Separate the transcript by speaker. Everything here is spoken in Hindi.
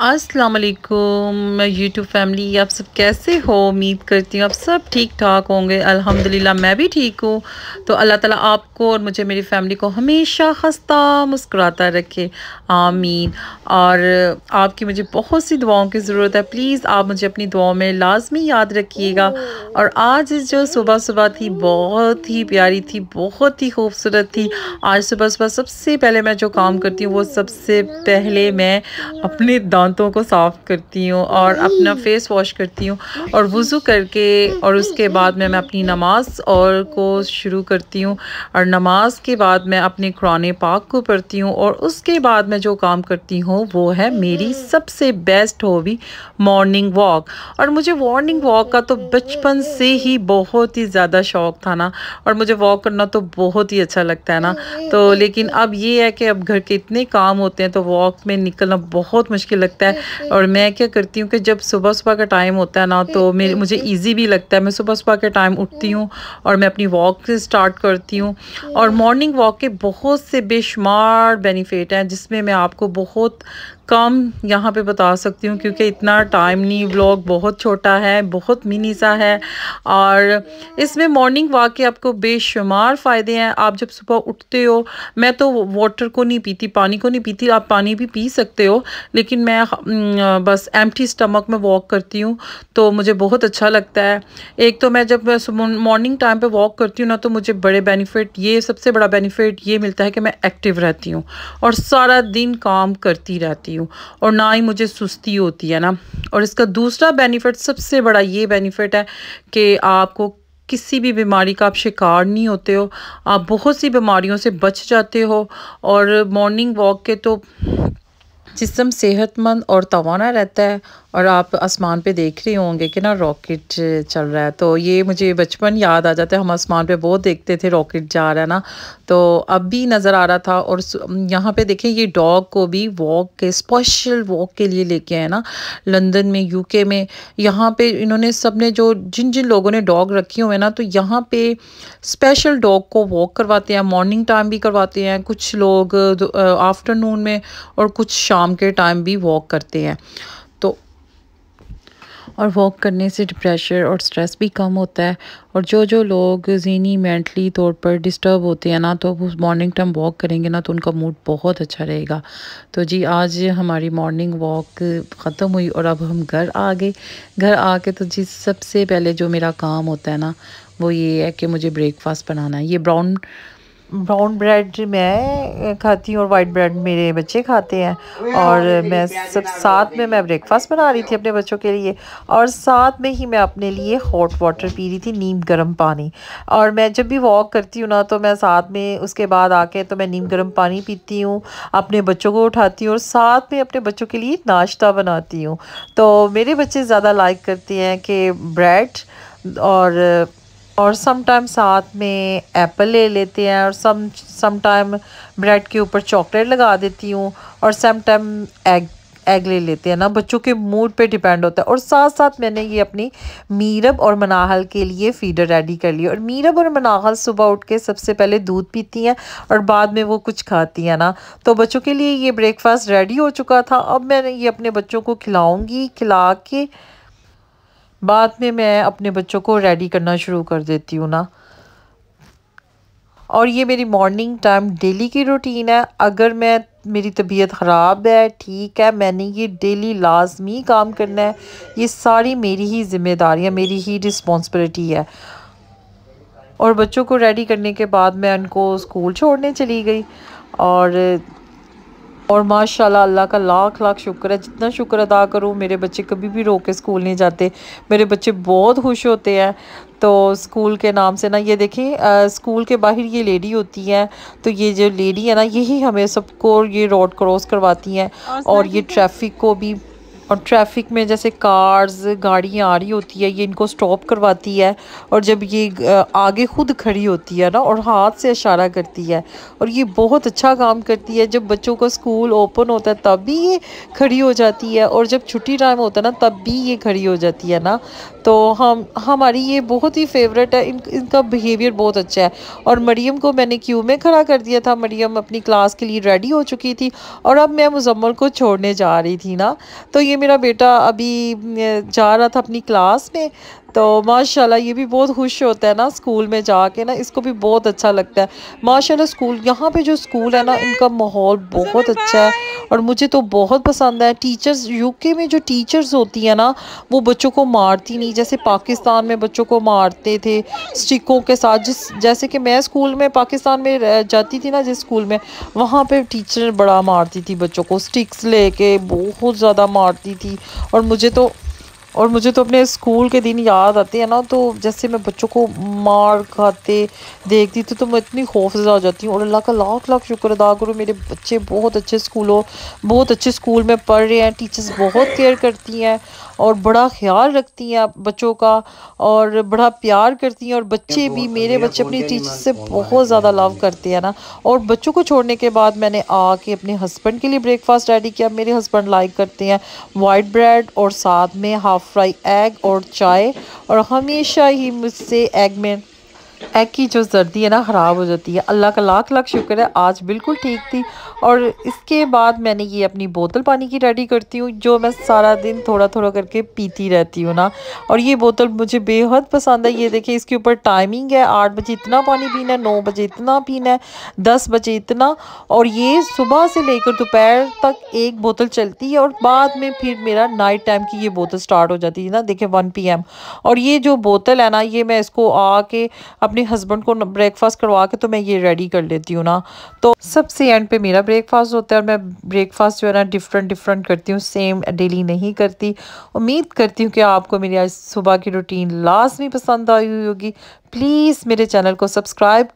Speaker 1: अस्सलाम वालेकुम यूट्यूब फैमिली, आप सब कैसे हो? उम्मीद करती हूँ आप सब ठीक ठाक होंगे। अल्हम्दुलिल्लाह मैं भी ठीक हूँ। तो अल्लाह ताला आपको और मुझे, मेरी फैमिली को हमेशा हंसता मुस्कुराता रखे, आमीन। और आपकी मुझे बहुत सी दुआओं की ज़रूरत है। प्लीज़ आप मुझे अपनी दुआओं में लाजमी याद रखिएगा। और आज जो सुबह सुबह थी बहुत ही प्यारी थी, बहुत ही खूबसूरत थी। आज सुबह सुबह सबसे पहले मैं जो काम करती हूँ वो सबसे पहले मैं अपने दांतों को साफ़ करती हूँ और अपना फेस वॉश करती हूँ और वज़ू करके, और उसके बाद मैं अपनी नमाज और को शुरू करती हूँ। और नमाज के बाद मैं अपने कुरान पाक को पढ़ती हूँ और उसके बाद मैं जो काम करती हूँ वो है मेरी सबसे बेस्ट हॉबी, मॉर्निंग वॉक। और मुझे मॉर्निंग वॉक का तो बचपन से ही बहुत ही ज़्यादा शौक़ था ना, और मुझे वॉक करना तो बहुत ही अच्छा लगता है ना। तो लेकिन अब ये है कि अब घर के इतने काम होते हैं तो वॉक में निकलना बहुत मुश्किल लगता है। और मैं क्या करती हूँ कि जब सुबह सुबह का टाइम होता है ना तो मुझे इजी भी लगता है। मैं सुबह सुबह के टाइम उठती हूँ और मैं अपनी वॉक से स्टार्ट करती हूँ। और मॉर्निंग वॉक के बहुत से बेशुमार बेनिफिट हैं जिसमें मैं आपको बहुत कम यहाँ पे बता सकती हूँ, क्योंकि इतना टाइम नहीं, व्लॉग बहुत छोटा है, बहुत मिनी सा है। और इसमें मॉर्निंग वॉक के आपको बेशुमार फ़ायदे हैं। आप जब सुबह उठते हो, मैं तो वाटर को नहीं पीती, पानी को नहीं पीती, आप पानी भी पी सकते हो, लेकिन मैं बस एम्प्टी स्टमक में वॉक करती हूँ तो मुझे बहुत अच्छा लगता है। एक तो मैं जब मॉर्निंग टाइम पे वॉक करती हूँ ना तो मुझे बड़े बेनिफिट, ये सबसे बड़ा बेनिफिट ये मिलता है कि मैं एक्टिव रहती हूँ और सारा दिन काम करती रहती हूँ और ना ही मुझे सुस्ती होती है ना। और इसका दूसरा बेनिफिट, सबसे बड़ा ये बेनिफिट है कि आपको किसी भी बीमारी का आप शिकार नहीं होते हो, आप बहुत सी बीमारियों से बच जाते हो। और मॉर्निंग वॉक के तो जिस्म सेहतमंद और तवाना रहता है। और आप आसमान पे देख रहे होंगे कि ना रॉकेट चल रहा है, तो ये मुझे बचपन याद आ जाता है। हम आसमान पे बहुत देखते थे रॉकेट जा रहा है ना, तो अब भी नज़र आ रहा था। और यहाँ पे देखें, ये डॉग को भी वॉक के, स्पेशल वॉक के लिए लेके आए ना, लंदन में, यूके में। यहाँ पे इन्होंने सबने जो जिन जिन लोगों ने डॉग रखे हुए हैं ना, तो यहाँ पे स्पेशल डॉग को वॉक करवाते हैं। मॉर्निंग टाइम भी करवाते हैं कुछ लोग, आफ्टरनून में, और कुछ शाम के टाइम भी वॉक करते हैं। तो और वॉक करने से डिप्रेशन और स्ट्रेस भी कम होता है। और जो जो लोग ज़हनी मेंटली तौर पर डिस्टर्ब होते हैं ना, तो वो मॉर्निंग टाइम वॉक करेंगे ना तो उनका मूड बहुत अच्छा रहेगा। तो जी, आज हमारी मॉर्निंग वॉक ख़त्म हुई और अब हम घर आ गए। घर आके तो जी सबसे पहले जो मेरा काम होता है ना वो ये है कि मुझे ब्रेकफास्ट बनाना है। ये ब्राउन ब्रेड मैं खाती हूँ और वाइट ब्रेड मेरे बच्चे खाते हैं। और मैं सब साथ में मैं ब्रेकफास्ट बना रही थी अपने बच्चों के लिए, और साथ में ही मैं अपने लिए हॉट वाटर पी रही थी, नीम गर्म पानी। और मैं जब भी वॉक करती हूँ ना तो मैं साथ में उसके बाद आके तो मैं नीम गर्म पानी पीती हूँ, अपने बच्चों को उठाती हूँ और साथ में अपने बच्चों के लिए नाश्ता बनाती हूँ। तो मेरे बच्चे ज़्यादा लाइक करते हैं कि ब्रेड, और सम टाइम साथ में एप्पल ले लेते हैं, और सम टाइम ब्रेड के ऊपर चॉकलेट लगा देती हूँ, और सम टाइम एग ले लेते हैं ना। बच्चों के मूड पे डिपेंड होता है। और साथ साथ मैंने ये अपनी मीरब और मनाहल के लिए फीडर रेडी कर लिया। और मीरब और मनाहल सुबह उठ के सबसे पहले दूध पीती हैं और बाद में वो कुछ खाती हैं ना। तो बच्चों के लिए ये ब्रेकफास्ट रेडी हो चुका था। अब मैं ये अपने बच्चों को खिलाऊँगी, खिला के बाद में मैं अपने बच्चों को रेडी करना शुरू कर देती हूँ ना। और ये मेरी मॉर्निंग टाइम डेली की रूटीन है। अगर मेरी तबीयत ख़राब है, ठीक है, मैंने ये डेली लाजमी काम करना है। ये सारी मेरी ही जिम्मेदारियाँ, मेरी ही रिस्पॉन्सिबिलिटी है। और बच्चों को रेडी करने के बाद मैं उनको स्कूल छोड़ने चली गई। और माशाल्लाह अल्लाह का लाख लाख शुक्र है, जितना शुक्र अदा करूँ, मेरे बच्चे कभी भी रो के स्कूल नहीं जाते। मेरे बच्चे बहुत खुश होते हैं। तो स्कूल के नाम से ना, ये देखें, स्कूल के बाहर ये लेडी होती है, तो ये जो लेडी है ना, यही हमें सबको ये रोड क्रॉस करवाती हैं और ये ट्रैफिक को भी और ट्रैफिक में जैसे कार्स गाड़ियाँ आ रही होती है, ये इनको स्टॉप करवाती है। और जब ये आगे खुद खड़ी होती है ना और हाथ से इशारा करती है, और ये बहुत अच्छा काम करती है। जब बच्चों का स्कूल ओपन होता है तब भी ये खड़ी हो जाती है, और जब छुट्टी टाइम होता है ना तब भी ये खड़ी हो जाती है ना। तो हमारी ये बहुत ही फेवरेट है, इनका बिहेवियर बहुत अच्छा है। और मरियम को मैंने क्यू में खड़ा कर दिया था, मरियम अपनी क्लास के लिए रेडी हो चुकी थी, और अब मैं मुजम्मल को छोड़ने जा रही थी ना। तो ये मेरा बेटा अभी जा रहा था अपनी क्लास में, तो माशाल्लाह ये भी बहुत खुश होता है ना स्कूल में जाके ना, इसको भी बहुत अच्छा लगता है। माशाल्लाह स्कूल, यहाँ पे जो स्कूल है ना, इनका माहौल बहुत अच्छा है और मुझे तो बहुत पसंद है। टीचर्स, यूके में जो टीचर्स होती है ना, वो बच्चों को मारती नहीं जैसे पाकिस्तान में बच्चों को मारते थे स्टिकों के साथ। जैसे कि मैं स्कूल में पाकिस्तान में जाती थी ना, जिस स्कूल में, वहाँ पे टीचर बड़ा मारती थी बच्चों को, स्टिक्स लेके बहुत ज़्यादा मारती थी। और मुझे तो अपने स्कूल के दिन याद आते हैं ना, तो जैसे मैं बच्चों को मार खाते देखती थी तो मैं इतनी खौफज़दा हो जाती हूँ। और अल्लाह का लाख लाख शुक्र अदा करो, मेरे बच्चे बहुत अच्छे स्कूल में पढ़ रहे हैं। टीचर्स बहुत केयर करती हैं और बड़ा ख्याल रखती हैं बच्चों का, और बड़ा प्यार करती हैं। और बच्चे भी, मेरे बच्चे अपनी टीचर से बहुत ज़्यादा लव करते हैं ना। और बच्चों को छोड़ने के बाद मैंने आके अपने हस्बैंड के लिए ब्रेकफास्ट रेडी किया। मेरे हस्बैंड लाइक करते हैं वाइट ब्रेड और साथ में हाफ फ्राई एग और चाय, और हमेशा ही मुझसे एग की जो जर्दी है ना ख़राब हो जाती है। अल्लाह का लाख लाख शुक्र है आज बिल्कुल ठीक थी। और इसके बाद मैंने ये अपनी बोतल पानी की रेडी करती हूँ, जो मैं सारा दिन थोड़ा थोड़ा करके पीती रहती हूँ ना। और ये बोतल मुझे बेहद पसंद है। ये देखिए, इसके ऊपर टाइमिंग है, 8 बजे इतना पानी पीना है, 9 बजे इतना पीना है, 10 बजे इतना। और ये सुबह से लेकर दोपहर तक एक बोतल चलती है, और बाद में फिर मेरा नाइट टाइम की ये बोतल स्टार्ट हो जाती है ना, देखिए 1 PM। और ये जो बोतल है ना, ये मैं इसको आके अपने हस्बैंड को ब्रेकफास्ट करवा के तो मैं ये रेडी कर लेती हूँ ना। तो सबसे एंड पे मेरा ब्रेकफास्ट होता है, और मैं ब्रेकफास्ट जो है ना डिफरेंट करती हूँ, सेम डेली नहीं करती। उम्मीद करती हूँ कि आपको मेरी आज सुबह की रूटीन लाजमी पसंद आई हुई होगी। प्लीज़ मेरे चैनल को सब्सक्राइब